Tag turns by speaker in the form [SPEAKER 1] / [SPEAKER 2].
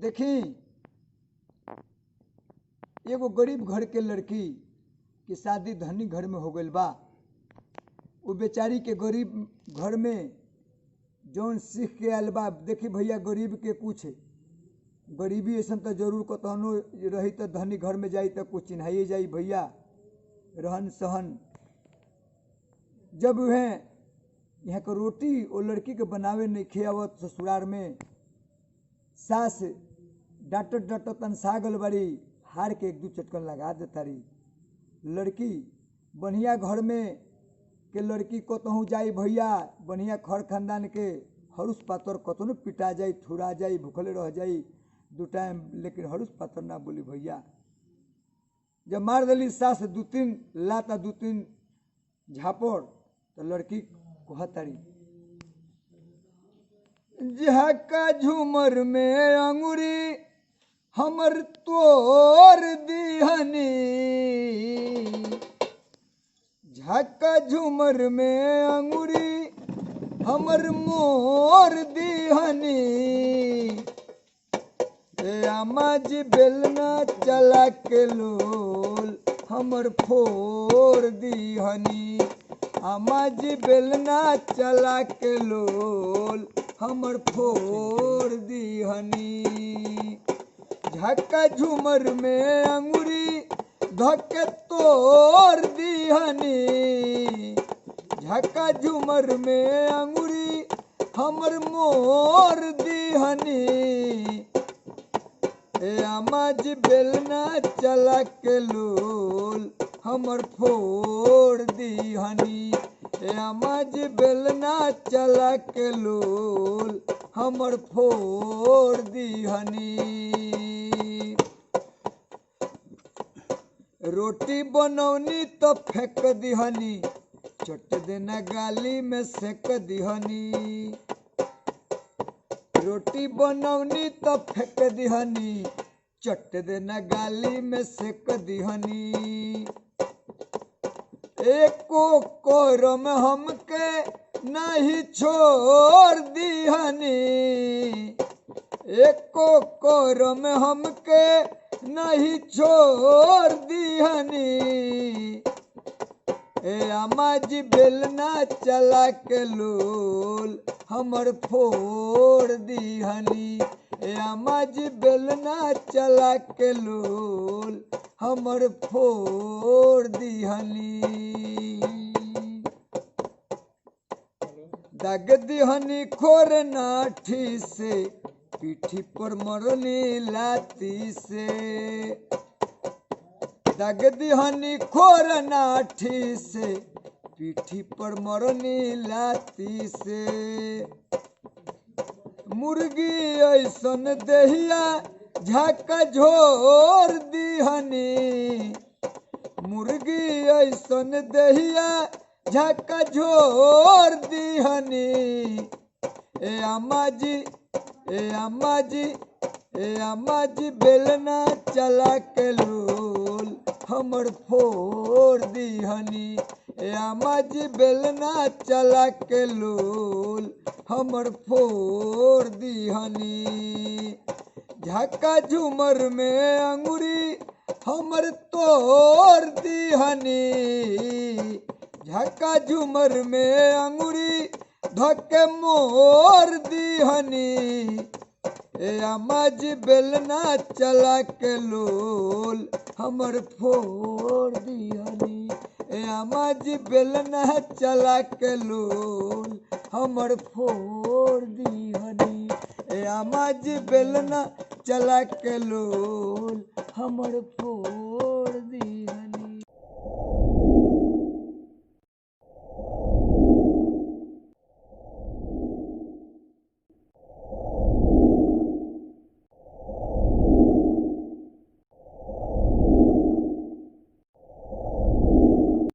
[SPEAKER 1] देखी एगो गरीब घर के लड़की की शादी धनी घर में हो गई बा। वो बेचारी के गरीब घर में जौन सीख के आयल बा। देखी भैया गरीब के कुछ गरीबी ऐसा तो जरूर कतनो रही तो धनी घर में जाई तो कुछ चिन्हाइए जाई भैया। रहन सहन जब वह यहाँ के रोटी वो लड़की के बनावे नहीं खियावत ससुराल में सास डाटत डाटत तनसा गल बारी हार के एक दू चटकन लगा देतारी। लड़की बढ़िया घर में के लड़की कतहूँ जाई भैया बढ़िया खर खानदान के हरुस पातर कतनो पिटा जाई थुरा जाई भूखले रह जाई दू टाइम लेकिन हरुस पातर ना बोली भैया। जब मार दिली सास दू तीन लाता दू तीन झापड़ तो लड़की कहतारी झका झूमर में अंगूरी हमर तोर दिहनी। झका झूमर में अंगूरी हमर मोर दिहनी। आमा जी बेलना चला के लोल हमर फोर दिहनी। आमा जी बेलना चला के लोल हमर फोर दिहनी। झक्का झूमर में अंगूरी धक्के तोड़ दिहनी। झक्का झूमर में अंगूरी हमर मोर दिहनी। आमा जी बेलना चला के लोल हमर फोड़ दिहनी। आमा जी बेलना चला के लोल हमर फोड़ दिहनी। रोटी बनौनी तो फेंक दिहनी चट देना गाली में सेक दिहनी। रोटी बनौनी तो फेंक दिहनी चट देना गाली में सेक दिहनी। एको कोरम हमके नहीं छोड़ दिहनी। एको कोरम हमके नहीं छोड़ दिहनी। आमा जी बेलना चला के लोल हमर फोड़ दिहनी। आमा जी बेलना चला के लोल हमर फोड़ दिहनी। दग दिहनी खोर नाठी से पीठी पर मरनी लाती से। दग दिहनी खोर नाठी से पीठी पर मरनी लाती से। मुर्गी ऐसन देहिया झका झोर दिहनी। मुर्गी ऐसन देहिया झका झोर दिहनी। आमा जी बेलना चला के लोल हमर फोड़ दिहनी। आमा जी बेलना चला के लोल हमर फोड़ दिहनी। झक्का झूमर में अंगूरी हमर तोड़ दिहनी। झक्का झूमर में अंगूरी धक्के मोर दिहनी। आमा जी बेलना चला के लोल हमर फोड़ दिहनी। आमा जी बेलना चला के लोल हमर फोड़ दिहनी। आमा जी बेलना चला के लोल हमर फोड़